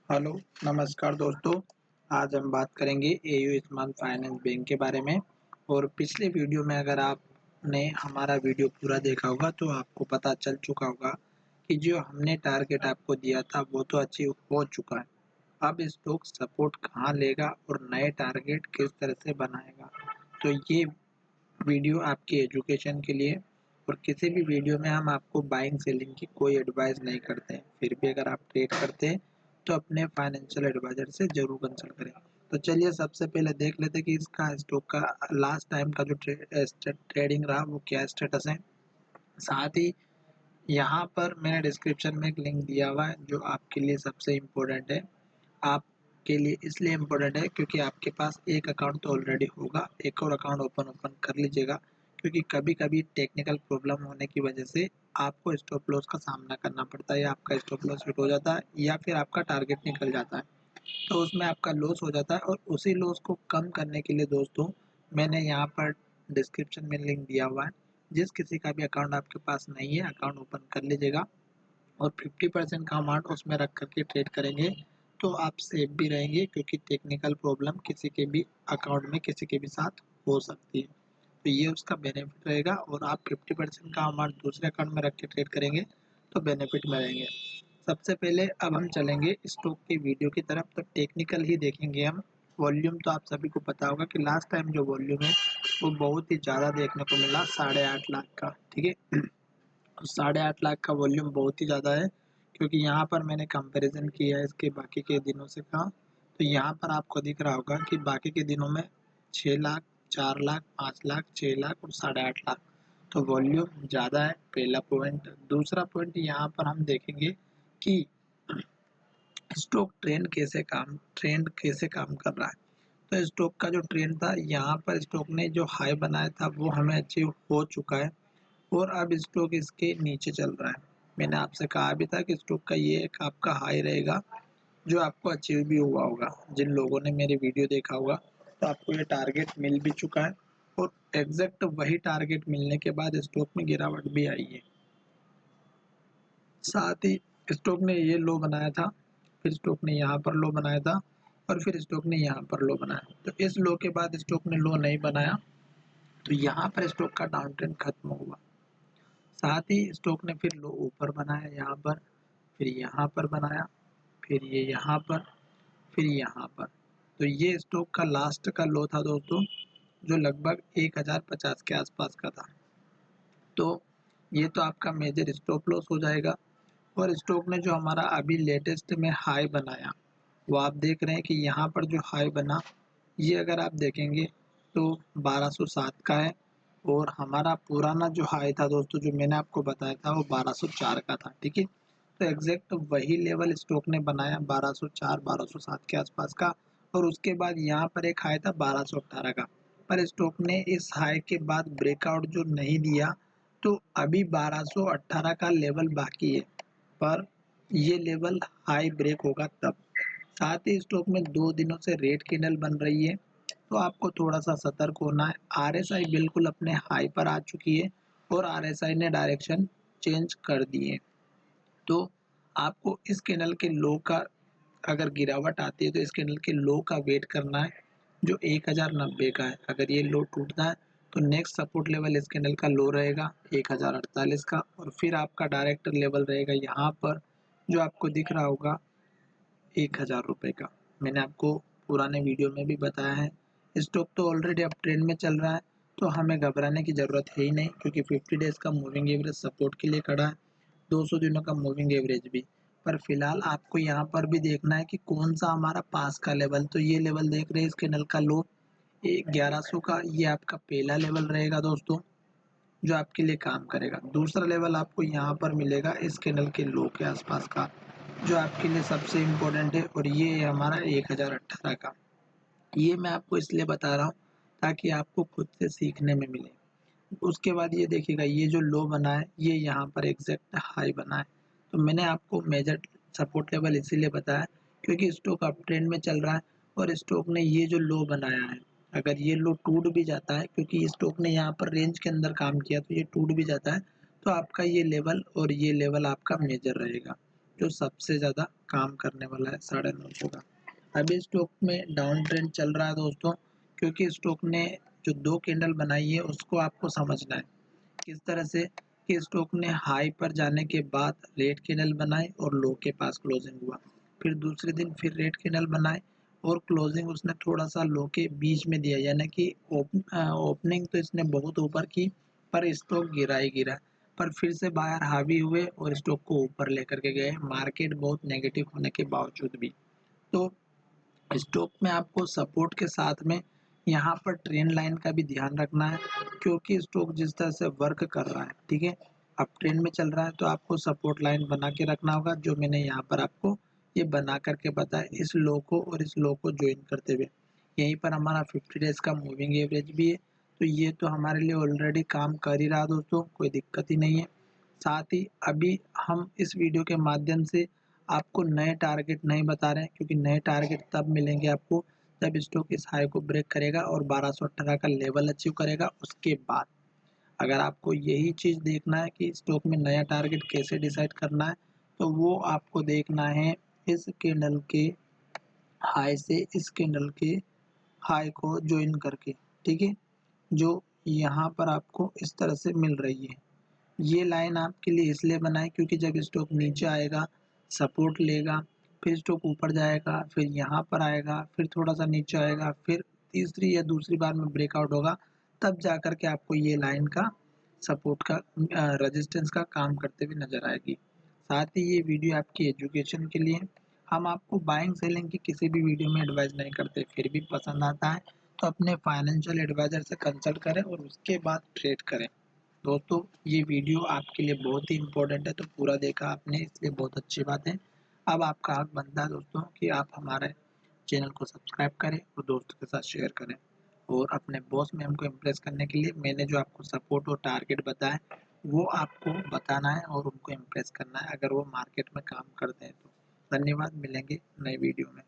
Hello, नमस्कार दोस्तों। आज हम बात करेंगे एयू स्मॉल फाइनेंस बैंक के बारे में। और पिछले वीडियो में अगर आपने हमारा वीडियो पूरा देखा होगा तो आपको पता चल चुका होगा कि जो हमने टारगेट आपको दिया था वो तो अचीव हो चुका है। अब स्टॉक सपोर्ट कहाँ लेगा और नए टारगेट किस तरह से बनाएगा, तो ये वीडियो आपकी एजुकेशन के लिए। और किसी भी वीडियो में हम आपको बाइंग सेलिंग की कोई एडवाइस नहीं करते हैं। फिर भी अगर आप ट्रेड करते हैं तो अपने फाइनेंशियल एडवाइजर से जरूर कंसल्ट करें। तो चलिए सबसे पहले देख लेते हैं कि इसका स्टॉक का लास्ट टाइम का जो ट्रेडिंग रहा वो क्या स्टेटस है। साथ ही यहाँ पर मैंने डिस्क्रिप्शन में एक लिंक दिया हुआ है जो आपके लिए सबसे इम्पोर्टेंट है। आपके लिए इसलिए इम्पोर्टेंट है क्योंकि आपके पास एक अकाउंट तो ऑलरेडी होगा, एक और अकाउंट ओपन कर लीजिएगा। क्योंकि कभी कभी टेक्निकल प्रॉब्लम होने की वजह से आपको स्टॉप लॉस का सामना करना पड़ता है, या आपका स्टॉप लॉस हिट हो जाता है या फिर आपका टारगेट निकल जाता है, तो उसमें आपका लॉस हो जाता है। और उसी लॉस को कम करने के लिए दोस्तों मैंने यहाँ पर डिस्क्रिप्शन में लिंक दिया हुआ है। जिस किसी का भी अकाउंट आपके पास नहीं है, अकाउंट ओपन कर लीजिएगा और 50% का अमाउंट उसमें रख करके ट्रेड करेंगे तो आप सेफ भी रहेंगे। क्योंकि टेक्निकल प्रॉब्लम किसी के भी अकाउंट में किसी के भी साथ हो सकती है, तो ये उसका बेनिफिट रहेगा। और आप 50% का अमाउंट दूसरे अकाउंट में रख के ट्रेड करेंगे तो बेनिफिट में रहेंगे। सबसे पहले अब हम चलेंगे स्टॉक की वीडियो की तरफ। तो टेक्निकल ही देखेंगे हम। वॉल्यूम तो आप सभी को पता होगा कि लास्ट टाइम जो वॉल्यूम है वो बहुत ही ज़्यादा देखने को मिला, 8.5 लाख का। ठीक है, 8.5 लाख का वॉल्यूम बहुत ही ज़्यादा है। क्योंकि यहाँ पर मैंने कंपैरिजन किया है इसके बाकी के दिनों से का, तो यहाँ पर आपको दिख रहा होगा कि बाकी के दिनों में 6 लाख, 4 लाख, 5 लाख, 6 लाख और 8.5 लाख, तो वॉल्यूम ज़्यादा है, पहला पॉइंट। दूसरा पॉइंट यहाँ पर हम देखेंगे कि स्टॉक ट्रेंड कैसे काम कर रहा है। तो स्टॉक का जो ट्रेंड था, यहाँ पर स्टॉक ने जो हाई बनाया था वो हमें अचीव हो चुका है और अब स्टॉक इसके नीचे चल रहा है। मैंने आपसे कहा भी था कि स्टॉक का ये एक आपका हाई रहेगा जो आपको अचीव भी हुआ होगा। जिन लोगों ने मेरे वीडियो देखा होगा तो आपको ये टारगेट मिल भी चुका है और एग्जैक्ट वही टारगेट मिलने के बाद स्टॉक में गिरावट भी आई है। साथ ही स्टॉक ने ये लो बनाया था, फिर स्टॉक ने यहाँ पर लो बनाया था और फिर स्टॉक ने यहाँ पर लो बनाया। तो इस लो के बाद स्टॉक ने लो नहीं बनाया, तो यहाँ पर स्टॉक का डाउन ट्रेंड खत्म हुआ। साथ ही स्टॉक ने फिर लो ऊपर बनाया यहाँ पर, फिर यहाँ पर बनाया, फिर ये यहाँ पर, फिर यहाँ पर। तो ये स्टॉक का लास्ट का लो था दोस्तों, जो लगभग 1050 के आसपास का था। तो ये तो आपका मेजर स्टॉप लॉस हो जाएगा। और स्टॉक ने जो हमारा अभी लेटेस्ट में हाई बनाया वो आप देख रहे हैं कि यहाँ पर जो हाई बना, ये अगर आप देखेंगे तो 1207 का है। और हमारा पुराना जो हाई था दोस्तों, जो मैंने आपको बताया था, वो 1204 का था। ठीक है, तो एग्जैक्ट वही लेवल स्टॉक ने बनाया 1204 1207 के आसपास का। और उसके बाद यहाँ पर एक हाई था 1218 का, पर स्टॉक ने इस हाई के बाद ब्रेकआउट जो नहीं दिया, तो अभी 1218 का लेवल बाकी है, पर ये लेवल हाई ब्रेक होगा तब। साथ ही स्टॉक में 2 दिनों से रेड कैंडल बन रही है, तो आपको थोड़ा सा सतर्क होना है। आरएसआई बिल्कुल अपने हाई पर आ चुकी है और आरएसआई ने डायरेक्शन चेंज कर दी है। तो आपको इस कैंडल के लो का, अगर गिरावट आती है तो इस कैंडल के लो का वेट करना है जो 1090 का है। अगर ये लो टूटता है तो नेक्स्ट सपोर्ट लेवल इस कैंडल का लो रहेगा 1048 का, और फिर आपका डायरेक्ट लेवल रहेगा यहाँ पर जो आपको दिख रहा होगा 1000 रुपये का। मैंने आपको पुराने वीडियो में भी बताया है। स्टॉक तो ऑलरेडी अब ट्रेंड में चल रहा है, तो हमें घबराने की ज़रूरत है ही नहीं, क्योंकि 50 डेज का मूविंग एवरेज सपोर्ट के लिए खड़ा है, 200 दिनों का मूविंग एवरेज भी। पर फिलहाल आपको यहाँ पर भी देखना है कि कौन सा हमारा पास का लेवल, तो ये लेवल देख रहे हैं इस कैंडल का लो 1100 का, ये आपका पहला लेवल रहेगा दोस्तों जो आपके लिए काम करेगा। दूसरा लेवल आपको यहाँ पर मिलेगा इस कैंडल के लो के आसपास का, जो आपके लिए सबसे इम्पोर्टेंट है, और ये है हमारा 1018 का। ये मैं आपको इसलिए बता रहा हूँ ताकि आपको खुद से सीखने में मिले। उसके बाद ये देखिएगा, ये जो लो बना है ये यहाँ पर एग्जैक्ट हाई बना है। तो मैंने आपको मेजर सपोर्ट लेवल इसीलिए बताया क्योंकि स्टॉक अप ट्रेंड में चल रहा है और स्टॉक ने ये जो लो बनाया है, अगर ये लो टूट भी जाता है, क्योंकि स्टॉक ने यहाँ पर रेंज के अंदर काम किया, तो ये टूट भी जाता है तो आपका ये लेवल और ये लेवल आपका मेजर रहेगा। जो सबसे ज़्यादा काम करने वाला है 950 का। अभी स्टॉक में डाउन ट्रेंड चल रहा है दोस्तों, क्योंकि स्टॉक ने जो 2 कैंडल बनाई है उसको आपको समझना है। किस तरह से कि स्टॉक ने हाई पर जाने के बाद रेड कैंडल बनाए और लो के पास क्लोजिंग हुआ। फिर दूसरे दिन फिर रेड कैंडल बनाए और क्लोजिंग उसने थोड़ा-सा लो के बीच में दिया, यानी कि ओपनिंग तो इसने बहुत ऊपर की पर स्टॉक गिरा ही गिरा। पर फिर से बायर हावी हुए और स्टॉक को ऊपर लेकर के गए, मार्केट बहुत नेगेटिव होने के बावजूद भी। तो स्टॉक में आपको सपोर्ट के साथ में यहाँ पर ट्रेंड लाइन का भी ध्यान रखना है, क्योंकि स्टॉक जिस तरह से वर्क कर रहा है, ठीक है, अब ट्रेंड में चल रहा है तो आपको सपोर्ट लाइन बना के रखना होगा, जो मैंने यहाँ पर आपको ये बना करके बताया, इस लो को और इस लो को ज्वाइन करते हुए। यहीं पर हमारा 50 डेज का मूविंग एवरेज भी है, तो ये तो हमारे लिए ऑलरेडी काम कर ही रहा दोस्तों, कोई दिक्कत ही नहीं है। साथ ही अभी हम इस वीडियो के माध्यम से आपको नए टारगेट नहीं बता रहे हैं, क्योंकि नए टारगेट तब मिलेंगे आपको जब स्टॉक इस हाई को ब्रेक करेगा और 1218 का लेवल अचीव करेगा, उसके बाद। अगर आपको यही चीज़ देखना है कि स्टॉक में नया टारगेट कैसे डिसाइड करना है, तो वो आपको देखना है इस कैंडल के हाई से इस कैंडल के हाई को ज्वाइन करके, ठीक है, जो यहाँ पर आपको इस तरह से मिल रही है। ये लाइन आपके लिए इसलिए बनाई क्योंकि जब स्टॉक नीचे आएगा, सपोर्ट लेगा, फिर स्टॉक ऊपर जाएगा, फिर यहाँ पर आएगा, फिर थोड़ा-सा नीचे आएगा, फिर तीसरी या दूसरी बार में ब्रेकआउट होगा, तब जाकर के आपको ये लाइन का सपोर्ट का रेजिस्टेंस का काम करते हुए नज़र आएगी। साथ ही ये वीडियो आपकी एजुकेशन के लिए है। हम आपको बाइंग सेलिंग की किसी भी वीडियो में एडवाइस नहीं करते, फिर भी पसंद आता है तो अपने फाइनेंशियल एडवाइज़र से कंसल्ट करें और उसके बाद ट्रेड करें। दोस्तों, ये वीडियो आपके लिए बहुत ही इम्पोर्टेंट है, तो पूरा देखा आपने, इसलिए बहुत अच्छी बात है। अब आपका हक बनता है दोस्तों कि आप हमारे चैनल को सब्सक्राइब करें और दोस्तों के साथ शेयर करें। और अपने बॉस मैम को इम्प्रेस करने के लिए मैंने जो आपको सपोर्ट और टारगेट बताया, वो आपको बताना है और उनको इम्प्रेस करना है, अगर वो मार्केट में काम करते हैं तो। धन्यवाद, मिलेंगे नए वीडियो में।